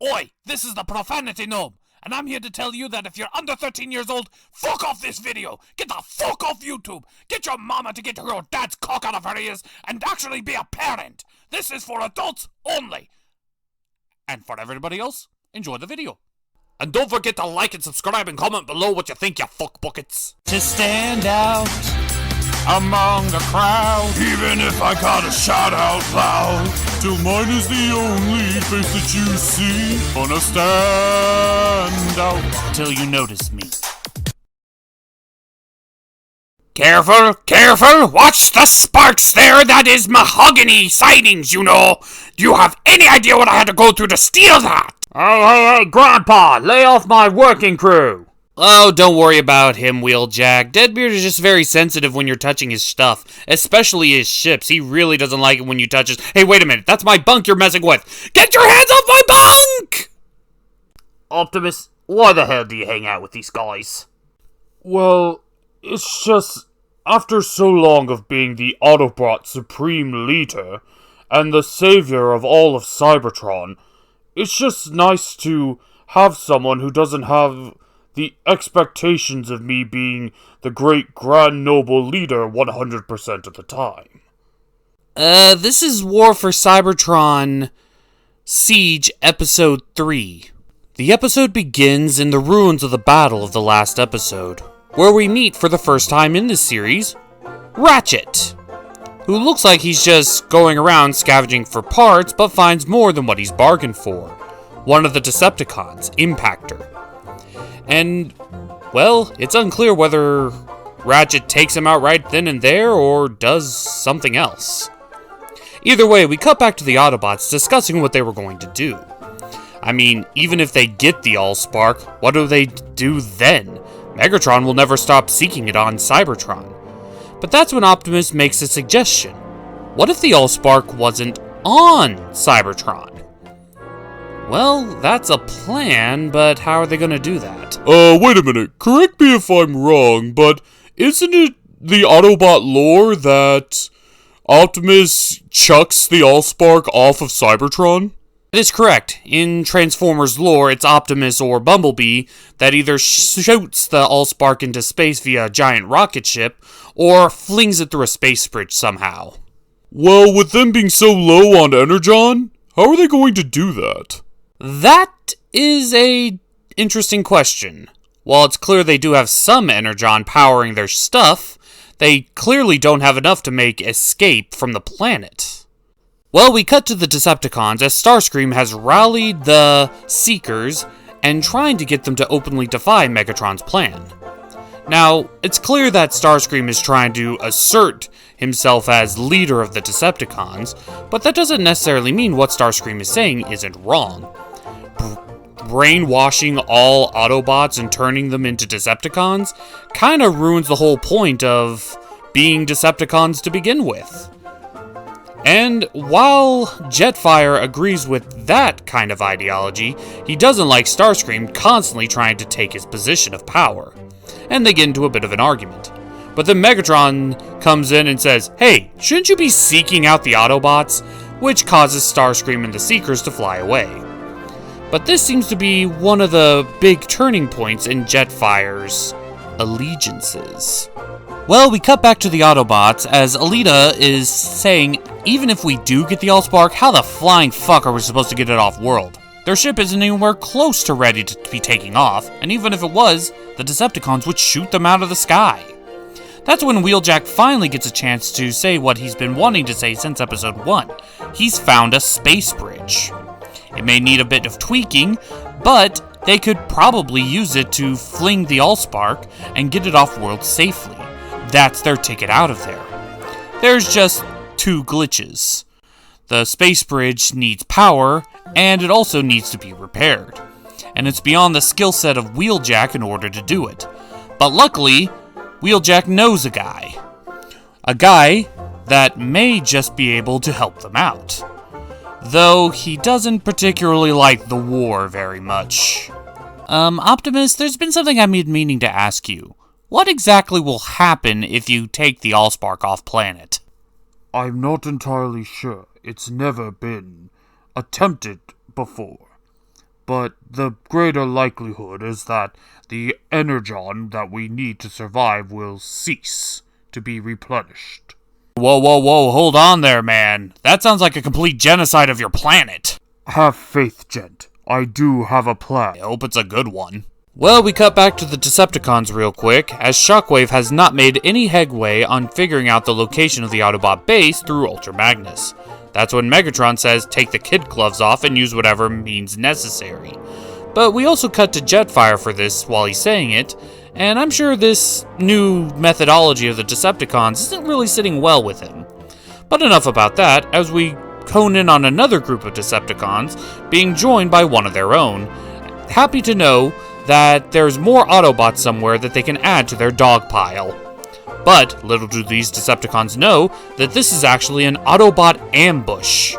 Oi, this is the Profanity Gnome, and I'm here to tell you that if you're under 13 years old, fuck off this video! Get the fuck off YouTube! Get your mama to get your dad's cock out of her ears and actually be a parent! This is for adults only! And for everybody else, enjoy the video. And don't forget to like and subscribe and comment below what you think, you fuck buckets. To stand out among the crowd, even if I gotta shout out loud, till mine is the only face that you see. Gonna stand out till you notice me. Careful, careful! Watch the sparks there! That is mahogany sightings, you know! Do you have any idea what I had to go through to steal that? Hey, Grandpa! Lay off my working crew! Oh, don't worry about him, Wheeljack. Deadbeard is just very sensitive when you're touching his stuff, especially his ships. He really doesn't like it when you touch his... Hey, wait a minute, that's my bunk you're messing with! Get your hands off my bunk! Optimus, why the hell do you hang out with these guys? Well, it's just, after so long of being the Autobot Supreme Leader, and the savior of all of Cybertron, it's just nice to have someone who doesn't have the expectations of me being the great grand noble leader 100% of the time. This is War for Cybertron Siege Episode 3. The episode begins in the ruins of the battle of the last episode, where we meet for the first time in this series, Ratchet, who looks like he's just going around scavenging for parts, but finds more than what he's bargained for. One of the Decepticons, Impactor. And, well, it's unclear whether Ratchet takes him out right then and there, or does something else. Either way, we cut back to the Autobots discussing what they were going to do. I mean, even if they get the Allspark, what do they do then? Megatron will never stop seeking it on Cybertron. But that's when Optimus makes a suggestion. What if the Allspark wasn't on Cybertron? Well, that's a plan, but how are they gonna do that? Wait a minute. Correct me if I'm wrong, but isn't it the Autobot lore that Optimus chucks the Allspark off of Cybertron? That is correct. In Transformers lore, it's Optimus or Bumblebee that either shoots the Allspark into space via a giant rocket ship, or flings it through a space bridge somehow. Well, with them being so low on Energon, how are they going to do that? That is a interesting question. While it's clear they do have some Energon powering their stuff, they clearly don't have enough to make escape from the planet. Well, we cut to the Decepticons as Starscream has rallied the Seekers and trying to get them to openly defy Megatron's plan. Now, it's clear that Starscream is trying to assert himself as leader of the Decepticons, but that doesn't necessarily mean what Starscream is saying isn't wrong. Brainwashing all Autobots and turning them into Decepticons kinda ruins the whole point of being Decepticons to begin with. And while Jetfire agrees with that kind of ideology, he doesn't like Starscream constantly trying to take his position of power. And they get into a bit of an argument. But then Megatron comes in and says, "Hey, shouldn't you be seeking out the Autobots?" Which causes Starscream and the Seekers to fly away. But this seems to be one of the big turning points in Jetfire's allegiances. Well, we cut back to the Autobots as Alita is saying, even if we do get the Allspark, how the flying fuck are we supposed to get it off-world? Their ship isn't anywhere close to ready to be taking off, and even if it was, the Decepticons would shoot them out of the sky. That's when Wheeljack finally gets a chance to say what he's been wanting to say since episode 1. He's found a space bridge. It may need a bit of tweaking, but they could probably use it to fling the Allspark and get it off-world safely. That's their ticket out of there. There's just two glitches. The space bridge needs power, and it also needs to be repaired. And it's beyond the skill set of Wheeljack in order to do it. But luckily, Wheeljack knows a guy. A guy that may just be able to help them out. Though he doesn't particularly like the war very much. Optimus, there's been something I've been meaning to ask you. What exactly will happen if you take the Allspark off planet? I'm not entirely sure. It's never been attempted before. but the greater likelihood is that the energon that we need to survive will cease to be replenished. Whoa, whoa, whoa, hold on there, man. That sounds like a complete genocide of your planet. Have faith, Gent. I do have a plan. I hope it's a good one. Well, we cut back to the Decepticons real quick, as Shockwave has not made any headway on figuring out the location of the Autobot base through Ultra Magnus. That's when Megatron says take the kid gloves off and use whatever means necessary. But we also cut to Jetfire for this while he's saying it, and I'm sure this new methodology of the Decepticons isn't really sitting well with him. But enough about that, as we hone in on another group of Decepticons being joined by one of their own. Happy to know that there's more Autobots somewhere that they can add to their dog pile. But little do these Decepticons know that this is actually an Autobot ambush.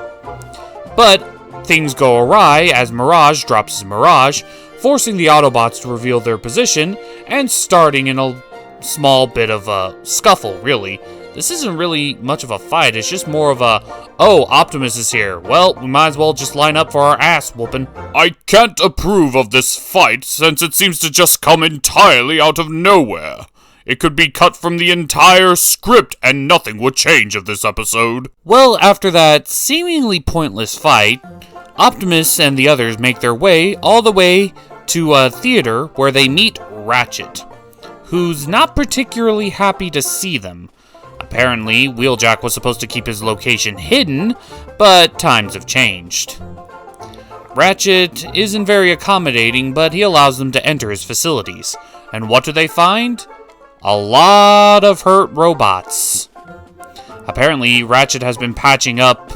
But things go awry as Mirage drops his Mirage, forcing the Autobots to reveal their position and starting in a small bit of a scuffle, really. This isn't really much of a fight, it's just more of a, oh, Optimus is here. Well, we might as well just line up for our ass whooping. I can't approve of this fight since it seems to just come entirely out of nowhere. It could be cut from the entire script and nothing would change of this episode. Well, after that seemingly pointless fight, Optimus and the others make their way all the way to a theater where they meet Ratchet, who's not particularly happy to see them. Apparently, Wheeljack was supposed to keep his location hidden, but times have changed. Ratchet isn't very accommodating, but he allows them to enter his facilities. And what do they find? A lot of hurt robots. Apparently, Ratchet has been patching up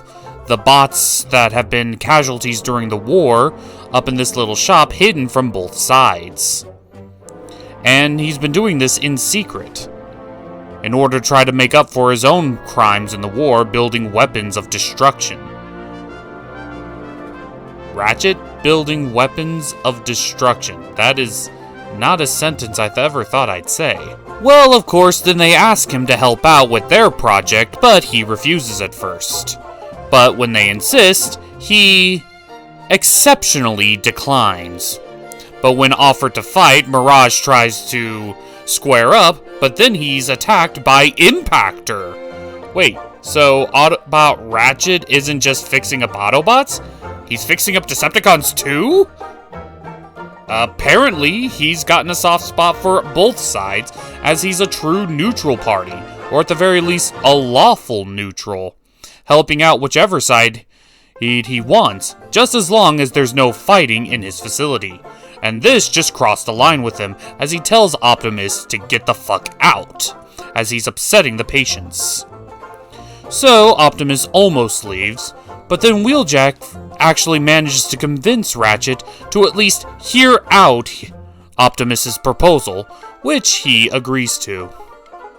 the bots that have been casualties during the war up in this little shop hidden from both sides. And he's been doing this in secret, in order to try to make up for his own crimes in the war, building weapons of destruction. Ratchet building weapons of destruction. That is not a sentence I ever thought I'd say. Well, of course, then they ask him to help out with their project, but he refuses at first. But when they insist, he exceptionally declines. But when offered to fight, Mirage tries to square up, but then he's attacked by Impactor. Wait, so Autobot Ratchet isn't just fixing up Autobots? He's fixing up Decepticons too? Apparently, he's gotten a soft spot for both sides, as he's a true neutral party, or at the very least, a lawful neutral, helping out whichever side he wants, just as long as there's no fighting in his facility. And this just crossed a line with him, as he tells Optimus to get the fuck out, as he's upsetting the patients. So, Optimus almost leaves, but then Wheeljack actually manages to convince Ratchet to at least hear out Optimus's proposal, which he agrees to.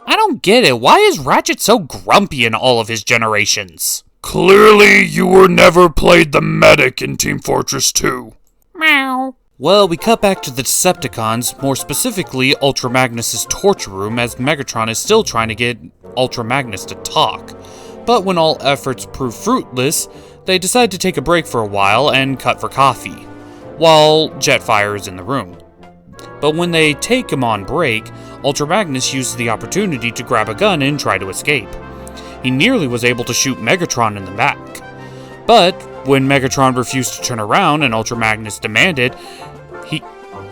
I don't get it, why is Ratchet so grumpy in all of his generations? Clearly, you were never played the medic in Team Fortress 2. Meow. Well, we cut back to the Decepticons, more specifically Ultra Magnus's torture room, as Megatron is still trying to get Ultra Magnus to talk. But when all efforts prove fruitless, they decide to take a break for a while and cut for coffee, while Jetfire is in the room. But when they take him on break, Ultra Magnus uses the opportunity to grab a gun and try to escape. He nearly was able to shoot Megatron in the back. But when Megatron refused to turn around and Ultra Magnus demanded,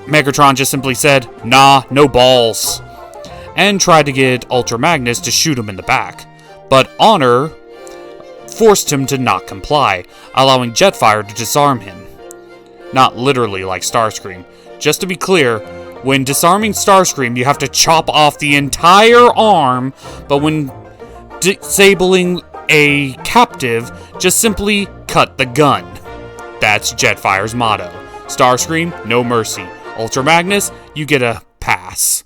Megatron just simply said, "Nah, no balls," and tried to get Ultra Magnus to shoot him in the back. But Honor forced him to not comply, allowing Jetfire to disarm him. Not literally like Starscream. Just to be clear, when disarming Starscream, you have to chop off the entire arm, but when disabling a captive, just simply cut the gun. That's Jetfire's motto. Starscream, no mercy. Ultra Magnus, you get a pass.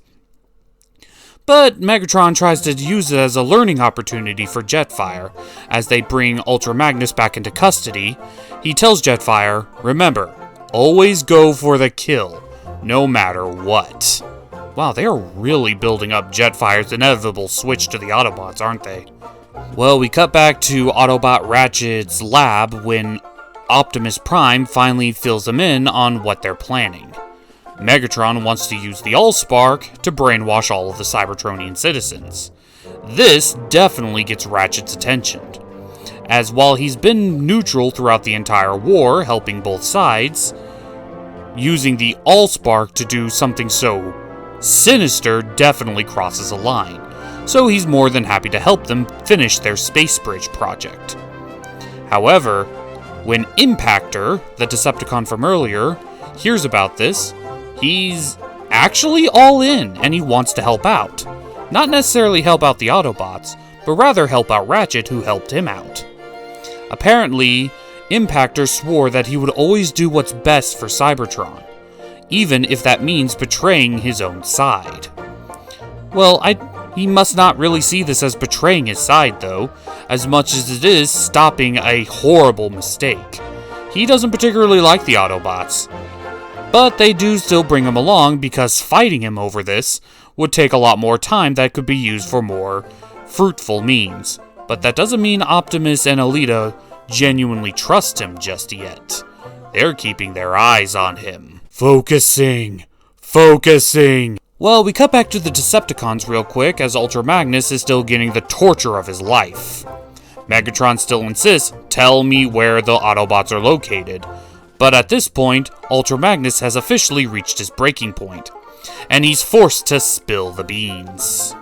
But Megatron tries to use it as a learning opportunity for Jetfire. As they bring Ultra Magnus back into custody, he tells Jetfire, remember, always go for the kill, no matter what. Wow, they are really building up Jetfire's inevitable switch to the Autobots, aren't they? Well, we cut back to Autobot Ratchet's lab when Optimus Prime finally fills them in on what they're planning. Megatron wants to use the Allspark to brainwash all of the Cybertronian citizens. This definitely gets Ratchet's attention, as while he's been neutral throughout the entire war, helping both sides, using the Allspark to do something so sinister definitely crosses a line, so he's more than happy to help them finish their space bridge project. However, when Impactor, the Decepticon from earlier, hears about this, he's actually all in and he wants to help out. Not necessarily help out the Autobots, but rather help out Ratchet, who helped him out. Apparently, Impactor swore that he would always do what's best for Cybertron, even if that means betraying his own side. Well, he must not really see this as betraying his side, though, as much as it is stopping a horrible mistake. He doesn't particularly like the Autobots, but they do still bring him along because fighting him over this would take a lot more time that could be used for more fruitful means. But that doesn't mean Optimus and Alita genuinely trust him just yet. They're keeping their eyes on him. Focusing. Well, we cut back to the Decepticons real quick, as Ultra Magnus is still getting the torture of his life. Megatron still insists, tell me where the Autobots are located. But at this point, Ultra Magnus has officially reached his breaking point, and he's forced to spill the beans.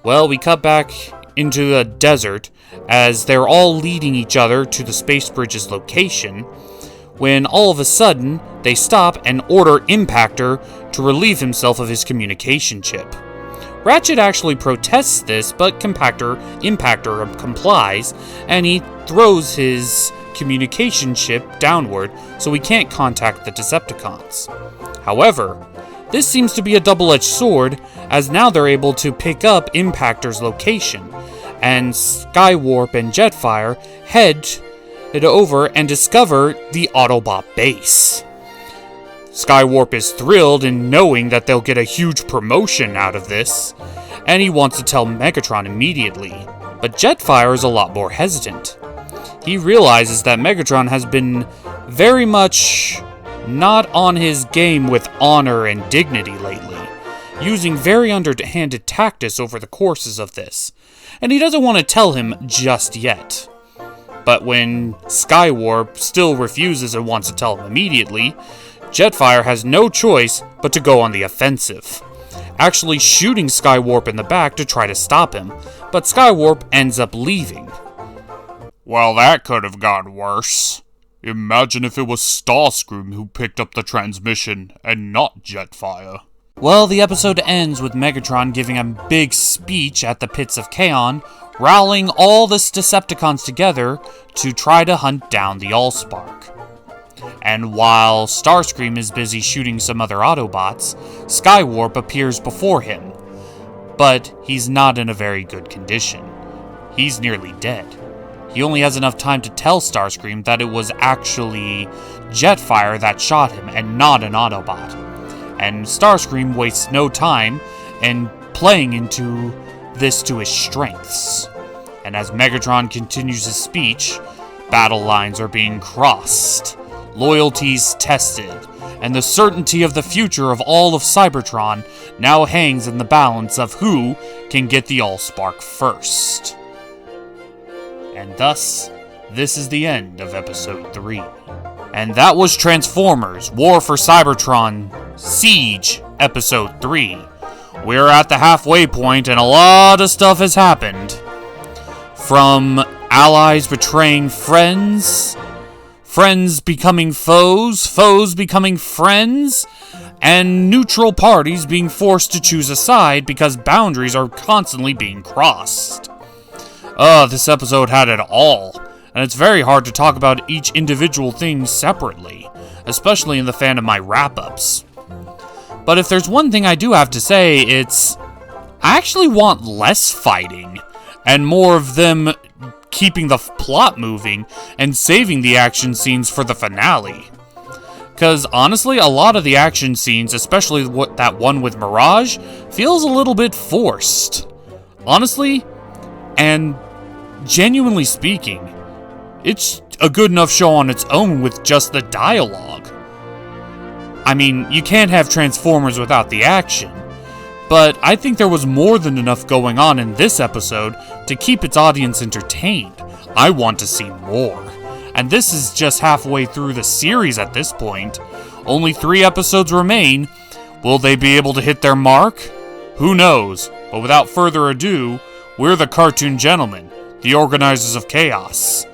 Well, we cut back into a desert, as they're all leading each other to the space bridge's location, when all of a sudden, they stop and order Impactor to relieve himself of his communication chip. Ratchet actually protests this, but Impactor complies, and he throws his communication chip downward so he can't contact the Decepticons. However, this seems to be a double-edged sword, as now they're able to pick up Impactor's location, and Skywarp and Jetfire head over and discover the Autobot base. Skywarp is thrilled in knowing that they'll get a huge promotion out of this, and he wants to tell Megatron immediately, but Jetfire is a lot more hesitant. He realizes that Megatron has been very much not on his game with honor and dignity lately, using very underhanded tactics over the courses of this, and he doesn't want to tell him just yet. But when Skywarp still refuses and wants to tell him immediately, Jetfire has no choice but to go on the offensive, actually shooting Skywarp in the back to try to stop him, but Skywarp ends up leaving. Well, that could have gone worse. Imagine if it was Starscream who picked up the transmission and not Jetfire. Well, the episode ends with Megatron giving a big speech at the pits of Kaon, rallying all the Decepticons together to try to hunt down the Allspark. And while Starscream is busy shooting some other Autobots, Skywarp appears before him. But he's not in a very good condition. He's nearly dead. He only has enough time to tell Starscream that it was actually Jetfire that shot him and not an Autobot. And Starscream wastes no time in playing into this to his strengths. And as Megatron continues his speech, battle lines are being crossed, loyalties tested, and the certainty of the future of all of Cybertron now hangs in the balance of who can get the Allspark first. And thus, this is the end of Episode 3. And that was Transformers War for Cybertron Siege Episode 3. We're at the halfway point and a lot of stuff has happened. From allies betraying friends, friends becoming foes, foes becoming friends, and neutral parties being forced to choose a side because boundaries are constantly being crossed. This episode had it all, and it's very hard to talk about each individual thing separately, especially in the fan of my wrap-ups. But if there's one thing I do have to say, it's I actually want less fighting, and more of them keeping the plot moving and saving the action scenes for the finale. Because honestly, a lot of the action scenes, especially that one with Mirage, feels a little bit forced. Honestly, and genuinely speaking, It's a good enough show on its own with just the dialogue. I mean, you can't have Transformers without the action, but I think there was more than enough going on in this episode to keep its audience entertained. I want to see more. And this is just halfway through the series at this point. Only 3 episodes remain. Will they be able to hit their mark? Who knows? But without further ado, we're the Cartoon Gentlemen, the organizers of chaos.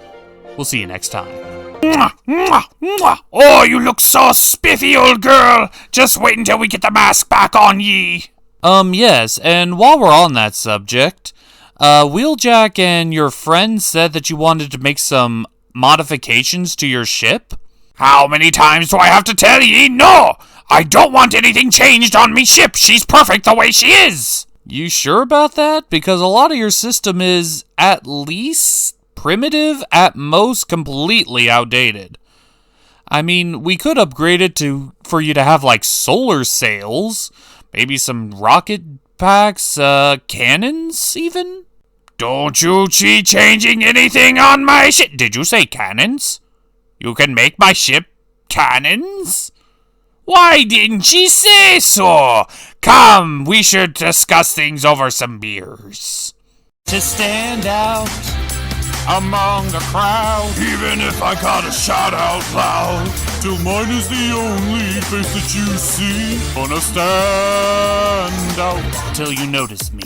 We'll see you next time. Mwah, mwah, mwah. Oh, you look so spiffy, old girl. Just wait until we get the mask back on ye. Yes, and while we're on that subject, Wheeljack and your friend said that you wanted to make some modifications to your ship? How many times do I have to tell ye? No! I don't want anything changed on me ship. She's perfect the way she is. You sure about that? Because a lot of your system is, at least, primitive, at most, completely outdated. I mean, we could upgrade it for you to have, like, solar sails, maybe some rocket packs, cannons, even? Don't you cheat changing anything on my ship. Did you say cannons? You can make my ship cannons? Why didn't ye say so? Come, we should discuss things over some beers. To stand out among the crowd, Even if I gotta shout out loud, till mine is the only face that you see. Gonna stand out. till you notice me.